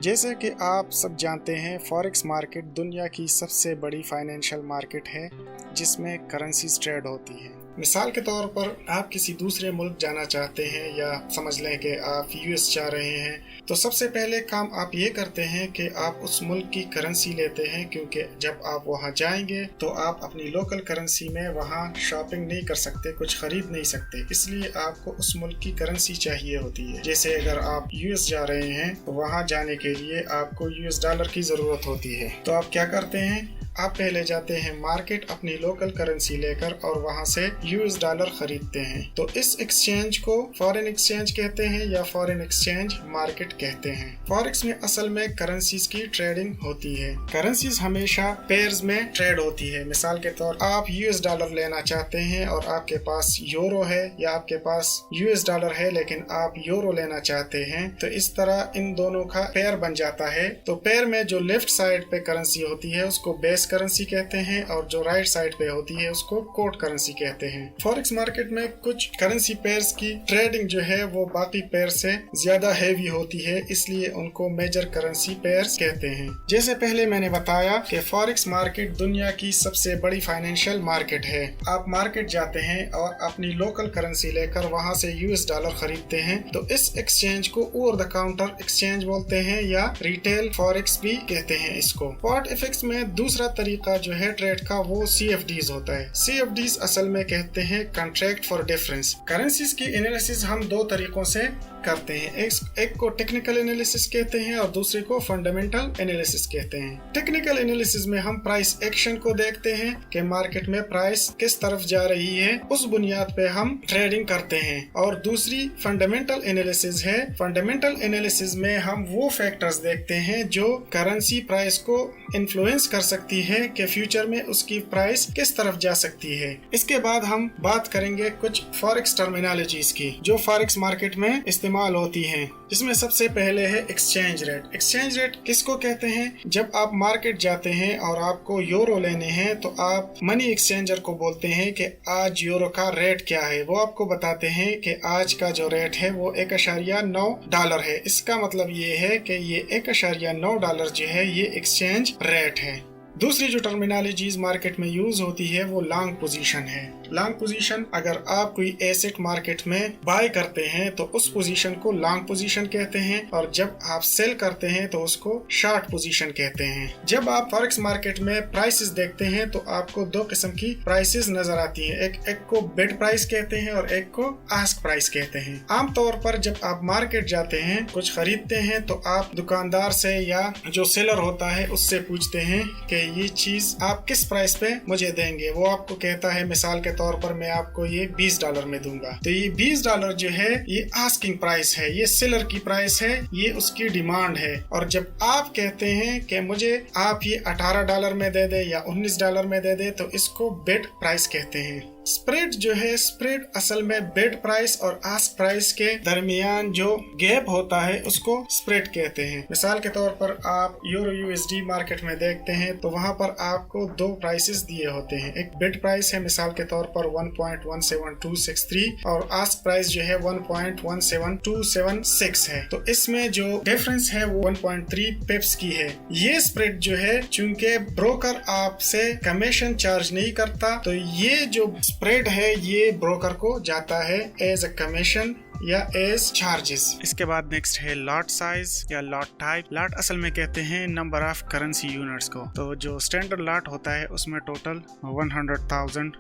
जैसे कि आप सब जानते हैं, फॉरेक्स मार्केट दुनिया की सबसे बड़ी फाइनेंशियल मार्केट है जिसमें करेंसीज ट्रेड होती है। मिसाल के तौर पर आप किसी दूसरे मुल्क जाना चाहते हैं या समझ लें कि आप यूएस जा रहे हैं, तो सबसे पहले काम आप ये करते हैं कि आप उस मुल्क की करेंसी लेते हैं, क्योंकि जब आप वहाँ जाएंगे तो आप अपनी लोकल करेंसी में वहाँ शॉपिंग नहीं कर सकते, कुछ खरीद नहीं सकते, इसलिए आपको उस मुल्क की करेंसी चाहिए होती है। जैसे अगर आप यूएस जा रहे हैं तो वहाँ जाने के लिए आपको यूएस डॉलर की ज़रूरत होती है। तो आप क्या करते हैं, आप पहले जाते हैं मार्केट अपनी लोकल करेंसी लेकर और वहां से यूएस डॉलर खरीदते हैं। तो इस एक्सचेंज को फॉरेन एक्सचेंज कहते हैं या फॉरेन एक्सचेंज मार्केट कहते हैं। फॉरेक्स में असल में करेंसीज की ट्रेडिंग होती है। करेंसीज हमेशा पेयर्स में ट्रेड होती है। मिसाल के तौर आप यूएस डॉलर लेना चाहते हैं और आपके पास यूरो है या आपके पास यूएस डॉलर है लेकिन आप यूरो लेना चाहते हैं, तो इस तरह इन दोनों का पेयर बन जाता है। तो पेयर में जो लेफ्ट साइड पे करेंसी होती है उसको बेस करेंसी कहते हैं और जो राइट साइड पे होती है उसको कोट करेंसी कहते हैं। फॉरेक्स मार्केट में कुछ करेंसी पेयर्स की ट्रेडिंग जो है वो बाकी पेयर से ज्यादा हैवी होती है, इसलिए उनको मेजर करेंसी पेयर्स कहते हैं। जैसे पहले मैंने बताया कि फॉरेक्स मार्केट दुनिया की सबसे बड़ी फाइनेंशियल मार्केट है। आप मार्केट जाते हैं और अपनी लोकल करेंसी लेकर वहां से यूएस डॉलर खरीदते हैं, तो इस एक्सचेंज को ओवर द काउंटर एक्सचेंज बोलते हैं या रिटेल फॉरेक्स भी कहते हैं इसको। स्पॉट एफएक्स में दूसरा तरीका जो है ट्रेड का वो CFDs होता है। CFDs असल में कहते हैं कॉन्ट्रैक्ट फॉर डिफरेंस। करेंसीज की एनालिसिस हम दो तरीकों से करते हैं। एक को टेक्निकल एनालिसिस कहते हैं और दूसरे को फंडामेंटल एनालिसिस कहते हैं। टेक्निकल एनालिसिस में हम प्राइस एक्शन को देखते हैं कि मार्केट में प्राइस किस तरफ जा रही है, उस बुनियाद पे हम ट्रेडिंग करते हैं। और दूसरी फंडामेंटल एनालिसिस है। फंडामेंटल एनालिसिस में हम वो फैक्टर्स देखते हैं जो करेंसी प्राइस को इन्फ्लुएंस कर सकती है कि फ्यूचर में उसकी प्राइस किस तरफ जा सकती है। इसके बाद हम बात करेंगे कुछ फॉरेक्स टर्मिनोलॉजीज की जो फॉरेक्स मार्केट में इस्तेमाल होती हैं, जिसमें सबसे पहले है एक्सचेंज रेट। एक्सचेंज रेट किसको कहते हैं? जब आप मार्केट जाते हैं और आपको यूरो लेने हैं तो आप मनी एक्सचेंजर को बोलते हैं कि आज यूरो का रेट क्या है। वो आपको बताते हैं कि आज का जो रेट है वो $1.9 है। इसका मतलब ये है कि ये $1.9 जो है ये एक्सचेंज रेट है। दूसरी जो टर्मिनोलॉजीज मार्केट में यूज होती है वो लॉन्ग पोजीशन है। लॉन्ग पोजीशन, अगर आप कोई एसेट मार्केट में बाय करते हैं तो उस पोजीशन को लॉन्ग पोजीशन कहते हैं और जब आप सेल करते हैं तो उसको शॉर्ट पोजीशन कहते हैं। जब आप फॉरेक्स मार्केट में प्राइसेस देखते हैं तो आपको दो किस्म की प्राइसेस नजर आती हैं। एक को बिड प्राइस कहते हैं और एक को आस्क प्राइस कहते हैं। आमतौर पर जब आप मार्केट जाते हैं कुछ खरीदते हैं तो आप दुकानदार से या जो सेलर होता है उससे पूछते हैं कि ये चीज आप किस प्राइस पे मुझे देंगे। वो आपको कहता है मिसाल के तौर पर मैं आपको ये $20 में दूंगा। तो ये $20 जो है ये आस्किंग प्राइस है, ये सेलर की प्राइस है, ये उसकी डिमांड है। और जब आप कहते हैं कि मुझे आप ये $18 में दे दे या $19 में दे दे तो इसको बिड प्राइस कहते हैं। स्प्रेड जो है, स्प्रेड असल में बिड प्राइस और आस्क प्राइस के दरमियान जो गैप होता है उसको स्प्रेड कहते हैं। मिसाल के तौर पर आप यूरो USD मार्केट में देखते हैं तो वहां पर आपको दो प्राइसेस दिए होते हैं। एक बिड प्राइस है मिसाल के तौर पर 1.17263 और आस्क प्राइस जो है 1.17276 है। तो इसमें जो डिफरेंस है वो 1.3 पिप्स की है। ये स्प्रेड जो है चूंकि ब्रोकर आपसे कमीशन चार्ज नहीं करता तो ये जो स्प्रेड है ये ब्रोकर को जाता है एज अ कमीशन या एज चार्जेस। इसके बाद नेक्स्ट है लॉट साइज या लॉट टाइप। लॉट असल में कहते हैं नंबर ऑफ करेंसी यूनिट्स को। तो जो स्टैंडर्ड लॉट होता है उसमें टोटल 100,000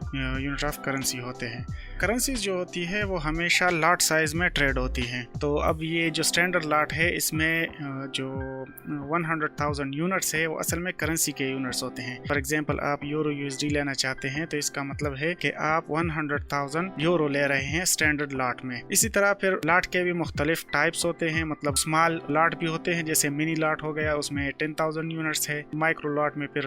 यूनिट ऑफ करेंसी होते हैं। करेंसीज जो होती है वो हमेशा लॉट साइज में ट्रेड होती हैं। तो अब ये जो स्टैंडर्ड लॉट है इसमें जो 100,000 यूनिट्स है वो असल में करेंसी के यूनिट्स होते हैं। फॉर एग्जांपल आप यूरो USD लेना चाहते हैं तो इसका मतलब है कि आप 100,000 यूरो ले रहे हैं स्टैंडर्ड लॉट में। इसी तरह फिर लॉट के भी मुख्तलिफ टाइप्स होते हैं, मतलब स्मॉल लॉट भी होते हैं जैसे मिनी लॉट हो गया, उसमें 10,000 यूनिट्स है। माइक्रो लॉट में फिर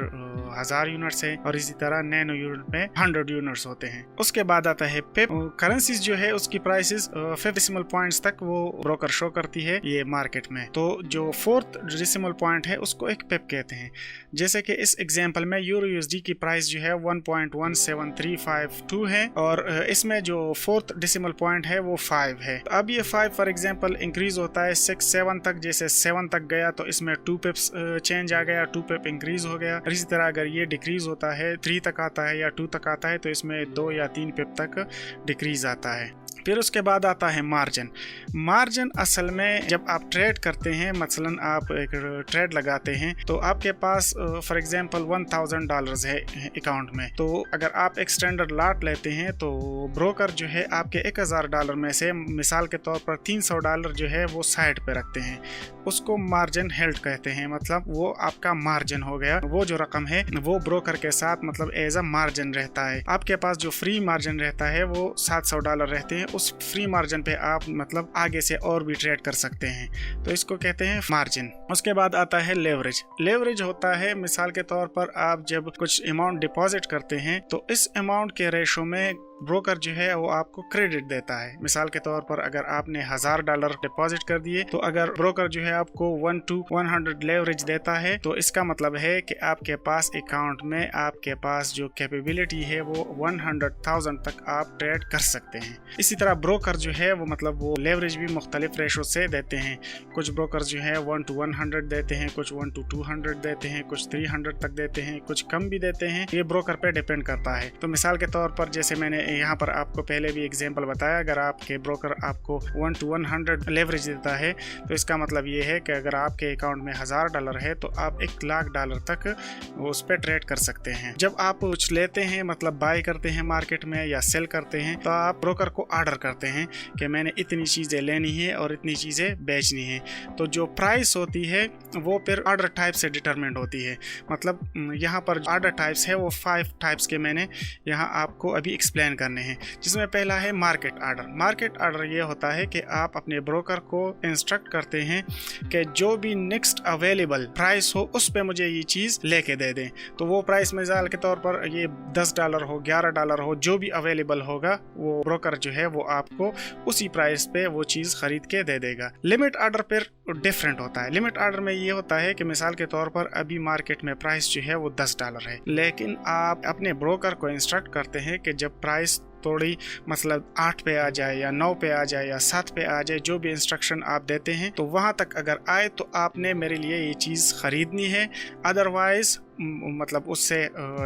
1000 यूनिट्स है और इसी तरह नैनो यूनिट में 100 यूनिट्स होते हैं। उसके बाद आता है पिप। करेंसीज जो है उसकी प्राइसेस 5 डेसिमल पॉइंट्स तक वो ब्रोकर शो करती है ये मार्केट में। तो जो 4th डेसिमल पॉइंट है उसको एक पिप कहते हैं। जैसे कि इस एग्जांपल में यूरो USD की प्राइस जो है 1.17352 है और इसमें जो 4th डेसिमल पॉइंट है वो 5 है। है। तो अब ये 5 फॉर एग्जांपल इंक्रीज होता है 6 7 तक, जैसे 7 तक गया तो इसमें 2 पिप्स चेंज आ गया, 2 पिप इंक्रीज हो गया। इसी तरह अगर ये डिक्रीज होता है 3 तक आता है या 2 तक आता है तो इसमें 2 या 3 पिप तक डिक्रीज आता है। फिर उसके बाद आता है मार्जिन। मार्जिन असल में जब आप ट्रेड करते हैं, मसलन आप एक ट्रेड लगाते हैं तो आपके पास फॉर एग्जांपल $1000 है अकाउंट में, तो अगर आप एक स्टैंडर्ड लॉट लेते हैं तो ब्रोकर जो है आपके $1000 में से मिसाल के तौर पर $300 जो है वो साइड पे रखते हैं, उसको मार्जिन हेल्ड कहते हैं। मतलब वो आपका मार्जिन हो गया, वो जो रकम है वो ब्रोकर के साथ मतलब एज अ मार्जिन रहता है। आपके पास जो फ्री मार्जिन रहता है वो $700 रहते हैं, उस फ्री मार्जिन पे आप मतलब आगे से और भी ट्रेड कर सकते हैं, तो इसको कहते हैं मार्जिन। उसके बाद आता है लेवरेज। लेवरेज होता है मिसाल के तौर पर आप जब कुछ अमाउंट डिपॉजिट करते हैं तो इस अमाउंट के रेशो में ब्रोकर जो है वो आपको क्रेडिट देता है। मिसाल के तौर पर अगर आपने $1000 डिपॉजिट कर दिए तो अगर ब्रोकर जो है आपको 1 to 100 लेवरेज देता है तो इसका मतलब है कि आपके पास अकाउंट में आपके पास जो कैपेबिलिटी है वो 100,000 तक आप ट्रेड कर सकते हैं। इसी तरह ब्रोकर जो है वो मतलब वो लेवरेज भी मुख्तलिफ रेशो से देते हैं। कुछ ब्रोकर जो है 1 to 100 देते हैं, कुछ 1 to 200 देते हैं, कुछ 300 तक देते हैं, कुछ कम भी देते हैं। ये ब्रोकर पे डिपेंड करता है। तो मिसाल के तौर पर जैसे मैंने यहाँ पर आपको पहले भी एग्जांपल बताया, अगर आपके ब्रोकर आपको 1 to 100 लेवरेज देता है तो इसका मतलब ये है कि अगर आपके अकाउंट में $1000 है तो आप $1,00,000 तक उस पर ट्रेड कर सकते हैं। जब आप कुछ लेते हैं मतलब बाय करते हैं मार्केट में या सेल करते हैं तो आप ब्रोकर को ऑर्डर करते हैं कि मैंने इतनी चीज़ें लेनी है और इतनी चीज़ें बेचनी है। तो जो प्राइस होती है वो फिर ऑर्डर टाइप से डिटरमिनेट होती है। मतलब यहाँ पर ऑर्डर टाइप्स है वो 5 टाइप्स के मैंने यहाँ आपको अभी एक्सप्लेन करने हैं, जिसमें पहला है मार्केट ऑर्डर। मार्केट ऑर्डर ये होता है कि आप अपने ब्रोकर को इंस्ट्रक्ट करते हैं कि जो भी नेक्स्ट अवेलेबल प्राइस हो उस पे मुझे ये चीज़ लेके दे दें। तो वो प्राइस मिसाल के तौर पर ये $10 हो, $11 हो, जो भी अवेलेबल होगा वो ब्रोकर जो है वो आपको उसी प्राइस पे वो चीज़ खरीद के दे देगा। लिमिट ऑर्डर पर डिफरेंट होता है। लिमिट ऑर्डर में ये होता है कि मिसाल के तौर पर अभी मार्केट में प्राइस जो है वो $10 है, लेकिन आप अपने ब्रोकर को इंस्ट्रक्ट करते हैं कि जब प्राइस थोड़ी मतलब 8 पे आ जाए या 9 पे आ जाए या 7 पे आ जाए, जो भी इंस्ट्रक्शन आप देते हैं तो वहाँ तक अगर आए तो आपने मेरे लिए ये चीज़ खरीदनी है, अदरवाइज मतलब उससे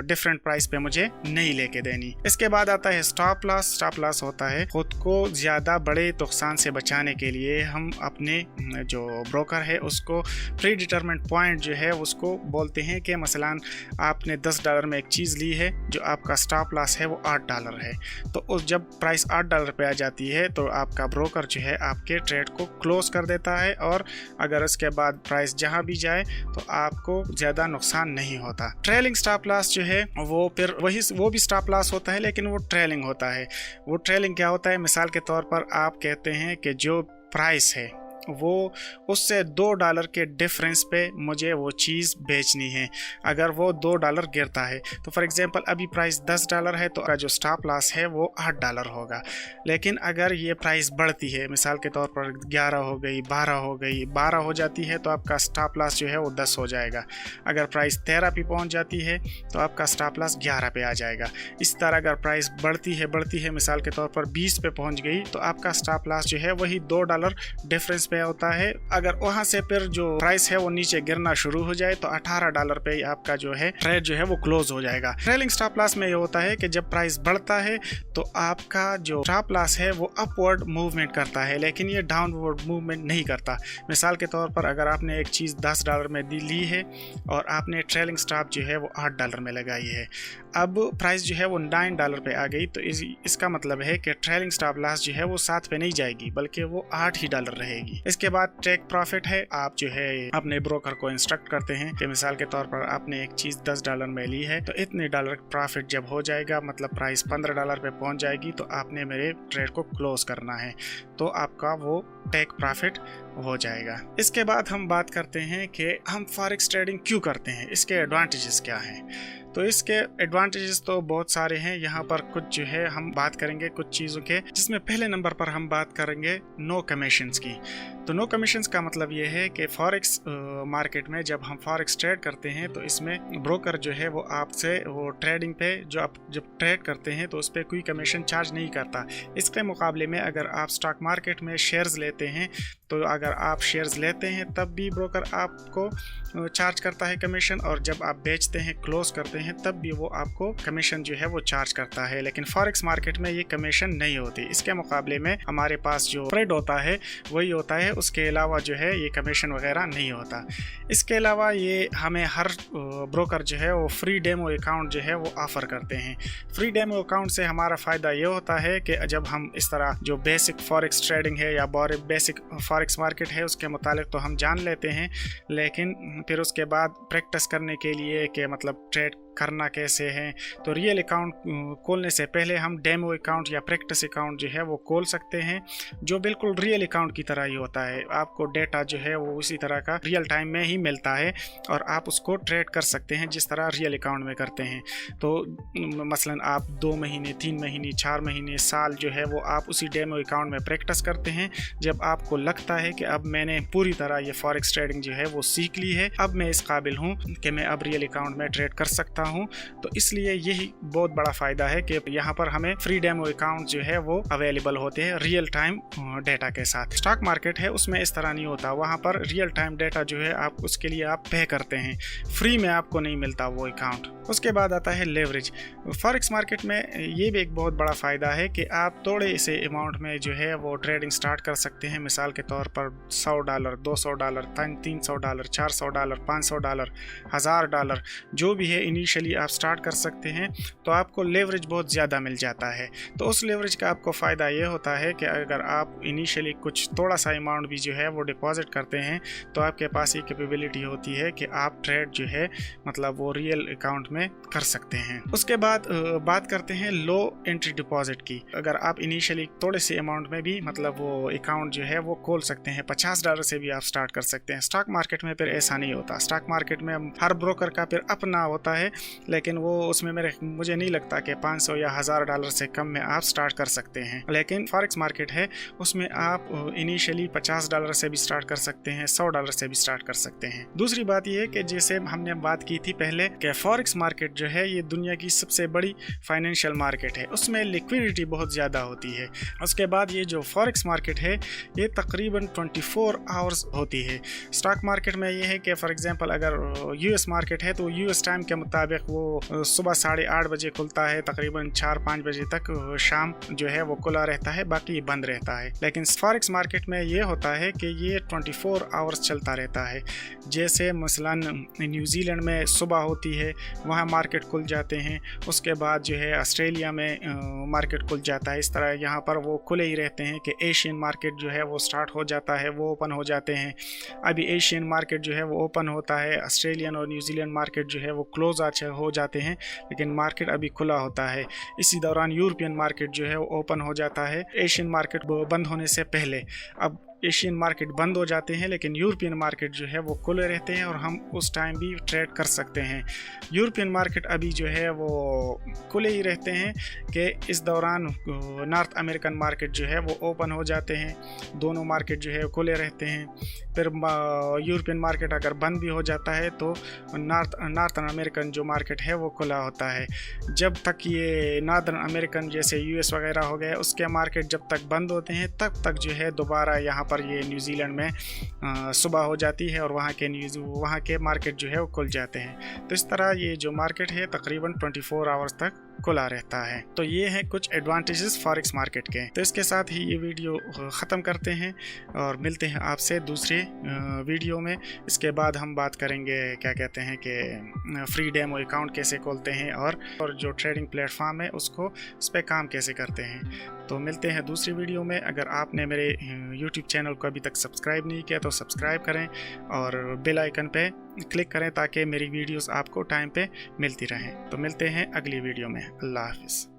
डिफरेंट प्राइस पे मुझे नहीं लेके देनी। इसके बाद आता है स्टॉप लॉस। स्टॉप लॉस होता है खुद को ज़्यादा बड़े नुकसान से बचाने के लिए हम अपने जो ब्रोकर है उसको प्री डिटरमेंट पॉइंट जो है उसको बोलते हैं कि मसलन आपने $10 में एक चीज़ ली है, जो आपका स्टॉप लॉस है वो $8 है, तो उस जब प्राइस $8 पे आ जाती है तो आपका ब्रोकर जो है आपके ट्रेड को क्लोज कर देता है, और अगर उसके बाद प्राइस जहाँ भी जाए तो आपको ज़्यादा नुकसान नहीं होता। ट्रेलिंग स्टॉप लॉस जो है वो फिर वो भी स्टॉप लॉस होता है, लेकिन वो ट्रेलिंग होता है। वो ट्रेलिंग क्या होता है, मिसाल के तौर पर आप कहते हैं कि जो प्राइस है वो उससे $2 के डिफरेंस पे मुझे वो चीज़ बेचनी है। अगर वो $2 गिरता है तो फॉर एग्जांपल अभी प्राइस $10 है तो जो स्टॉप लॉस है वो $8 होगा। लेकिन अगर ये प्राइस बढ़ती है, मिसाल के तौर पर 11 हो गई, 12 हो गई, 12 हो जाती है तो आपका स्टॉप लॉस जो है वो 10 हो जाएगा। अगर प्राइस 13 पे पहुंच जाती है तो आपका स्टॉप लॉस 11 पे आ जाएगा। इस तरह अगर प्राइस बढ़ती है मिसाल के तौर पर 20 पे पहुंच गई तो आपका स्टॉप लॉस जो है वही $2 डिफरेंस पे होता है। अगर वहां से फिर जो प्राइस है वो नीचे गिरना शुरू हो जाए तो $18 पे आपका जो है ट्रेड जो है वो क्लोज हो जाएगा। ट्रेलिंग स्टॉप लॉस में ये होता है कि जब प्राइस बढ़ता है तो आपका जो स्टॉप लॉस है वो अपवर्ड मूवमेंट करता है, लेकिन ये डाउनवर्ड मूवमेंट नहीं करता। मिसाल के तौर पर अगर आपने एक चीज़ $10 में ली है और आपने ट्रेलिंग स्टॉप जो है वो $8 में लगाई है, अब प्राइस जो है वो $9 पे आ गई, तो इसका मतलब है कि ट्रेलिंग स्टॉप लॉस जो है वो 7 पे नहीं जाएगी बल्कि वो $8 रहेगी। इसके बाद टेक प्रॉफिट है। आप जो है अपने ब्रोकर को इंस्ट्रक्ट करते हैं कि मिसाल के तौर पर आपने एक चीज़ $10 में ली है तो इतने डॉलर प्रॉफिट जब हो जाएगा, मतलब प्राइस $15 पे पहुंच जाएगी तो आपने मेरे ट्रेड को क्लोज करना है, तो आपका वो टेक प्रॉफिट हो जाएगा। इसके बाद हम बात करते हैं कि हम फॉरेक्स ट्रेडिंग क्यों करते हैं, इसके एडवांटेजेस क्या हैं। तो इसके एडवांटेजेस तो बहुत सारे हैं। यहाँ पर कुछ जो है हम बात करेंगे कुछ चीज़ों के, जिसमें पहले नंबर पर हम बात करेंगे नो कमीशंस की। तो नो कमीशंस का मतलब ये है कि फॉरेक्स मार्केट में जब हम फॉरेक्स ट्रेड करते हैं तो इसमें ब्रोकर जो है वो आपसे वो ट्रेडिंग पे जो आप जब ट्रेड करते हैं तो उस पर कोई कमीशन चार्ज नहीं करता। इसके मुकाबले में अगर आप स्टॉक मार्केट में शेयर्स लेते हैं तो अगर आप शेयर्स लेते हैं तब भी ब्रोकर आपको चार्ज करता है कमीशन, और जब आप बेचते हैं क्लोज करते हैं तब भी वो आपको कमीशन जो है वो चार्ज करता है। लेकिन फॉरेक्स मार्केट में ये कमीशन नहीं होती। इसके मुकाबले में हमारे पास जो स्प्रेड होता है वही होता है, उसके अलावा जो है ये कमीशन वगैरह नहीं होता। इसके अलावा ये हमें हर ब्रोकर जो है वो फ्री डेमो अकाउंट जो है वो ऑफर करते हैं। फ्री डेमो अकाउंट से हमारा फ़ायदा ये होता है कि जब हम इस तरह जो बेसिक फॉरेक्स ट्रेडिंग है या बेसिक फॉरेक्स मार्केट है उसके मुतालिक तो हम जान लेते हैं, लेकिन फिर उसके बाद प्रैक्टिस करने के लिए कि मतलब ट्रेड करना कैसे है, तो रियल अकाउंट खोलने से पहले हम डेमो अकाउंट या प्रैक्टिस अकाउंट जो है वो खोल सकते हैं, जो बिल्कुल रियल अकाउंट की तरह ही होता है। आपको डेटा जो है वो उसी तरह का रियल टाइम में ही मिलता है और आप उसको ट्रेड कर सकते हैं जिस तरह रियल अकाउंट में करते हैं। तो मसलन आप 2 महीने 3 महीने 4 महीने साल जो है वो आप उसी डेमो अकाउंट में प्रैक्टिस करते हैं। जब आपको लगता है कि अब मैंने पूरी तरह ये फॉरेक्स ट्रेडिंग जो है वो सीख ली है, अब मैं इस काबिल हूँ कि मैं अब रियल अकाउंट में ट्रेड कर सकता हूँ, तो इसलिए यही बहुत बड़ा फायदा है कि यहाँ पर हमें फ्री डेमो अकाउंट जो है वो अवेलेबल होते हैं रियल टाइम डेटा के साथ। स्टॉक मार्केट है उसमें इस तरह नहीं होता, वहाँ पर रियल टाइम डेटा जो है आप उसके लिए आप पे करते हैं, फ्री में आपको नहीं मिलता वो अकाउंट। उसके बाद आता है लेवरेज। फॉरेक्स मार्केट में ये भी एक बहुत बड़ा फ़ायदा है कि आप थोड़े से अमाउंट में जो है वो ट्रेडिंग स्टार्ट कर सकते हैं। मिसाल के तौर पर $100, $200, $300, $400, $500, $1000 जो भी है इनिशियली आप स्टार्ट कर सकते हैं, तो आपको लेवरेज बहुत ज़्यादा मिल जाता है। तो उस लेवरेज का आपको फ़ायदा ये होता है कि अगर आप इनिशियली कुछ थोड़ा सा अमाउंट भी जो है वो डिपॉजिट करते हैं तो आपके पास ये कैपेबिलिटी होती है कि आप ट्रेड जो है मतलब वो रियल अकाउंट में कर सकते हैं। उसके बाद बात करते हैं लो एंट्री डिपॉजिट की। अगर आप इनिशियली थोड़े से अमाउंट में भी मतलब वो अकाउंट जो है वो खोल सकते हैं, $50 से भी आप स्टार्ट कर सकते हैं। स्टॉक मार्केट में फिर ऐसा नहीं होता। स्टॉक मार्केट में हर ब्रोकर का फिर अपना होता है, लेकिन वो उसमें मुझे नहीं लगता कि $500 या $1000 से कम में आप स्टार्ट कर सकते हैं। लेकिन फॉरेक्स मार्केट है उसमें आप इनिशियली $50 से भी स्टार्ट कर सकते हैं, $100 से भी स्टार्ट कर सकते हैं। दूसरी बात यह है कि जैसे हमने बात की थी पहले कि फॉरेक्स मार्केट जो है ये दुनिया की सबसे बड़ी फाइनेंशियल मार्केट है, उसमें लिक्विडिटी बहुत ज़्यादा होती है। उसके बाद ये जो फॉरेक्स मार्केट है ये तकरीबन 24 आवर्स होती है। स्टॉक मार्केट में ये है कि फॉर एग्जांपल अगर यूएस मार्केट है तो यूएस टाइम के मुताबिक वो सुबह 8:30 बजे खुलता है, तकरीबन 4-5 बजे तक शाम जो है वो खुला रहता है, बाकी बंद रहता है। लेकिन फॉरेक्स मार्केट में ये होता है कि ये 24 आवर्स चलता रहता है। जैसे मसलन न्यूजीलैंड में सुबह होती है, वहाँ मार्केट खुल जाते हैं, उसके बाद जो है ऑस्ट्रेलिया में मार्केट खुल जाता है। इस तरह यहाँ पर वो खुले ही रहते हैं कि एशियन मार्केट जो है वो स्टार्ट हो जाता है, वो ओपन हो जाते हैं। अभी एशियन मार्केट जो है वो ओपन होता है, ऑस्ट्रेलियन और न्यूजीलैंड मार्केट जो है वो क्लोज हो जाते हैं, लेकिन मार्केट अभी खुला होता है। इसी दौरान यूरोपियन मार्केट जो है वो ओपन हो जाता है एशियन मार्केट बंद होने से पहले। अब एशियन मार्केट बंद हो जाते हैं लेकिन यूरोपियन मार्केट जो है वो खुले रहते हैं और हम उस टाइम भी ट्रेड कर सकते हैं। यूरोपियन मार्केट अभी जो है वो खुले ही रहते हैं कि इस दौरान नॉर्थ अमेरिकन मार्केट जो है वो ओपन हो जाते हैं, दोनों मार्केट जो है खुले रहते हैं। फिर यूरोपियन मार्केट अगर बंद भी हो जाता है तो नॉर्थन अमेरिकन जो मार्केट है वो खुला होता है। जब तक ये नॉर्दर्न अमेरिकन जैसे यूएस वगैरह हो गया उसके मार्केट जब तक बंद होते हैं तब तक जो है दोबारा यहाँ पर ये न्यूजीलैंड में सुबह हो जाती है और वहाँ के मार्केट जो है वो खुल जाते हैं। तो इस तरह ये जो मार्केट है तकरीबन 24 आवर्स तक खुला रहता है। तो ये है कुछ एडवांटेजेस फॉरेक्स मार्केट के। तो इसके साथ ही ये वीडियो ख़त्म करते हैं और मिलते हैं आपसे दूसरे वीडियो में। इसके बाद हम बात करेंगे क्या कहते हैं कि फ्री डेमो अकाउंट कैसे खोलते हैं और जो ट्रेडिंग प्लेटफॉर्म है उसको उस पर काम कैसे करते हैं। तो मिलते हैं दूसरी वीडियो में। अगर आपने मेरे यूट्यूब चैनल को अभी तक सब्सक्राइब नहीं किया तो सब्सक्राइब करें और बेल आइकन पे क्लिक करें ताकि मेरी वीडियोस आपको टाइम पे मिलती रहें। तो मिलते हैं अगली वीडियो में। अल्लाह हाफिज़।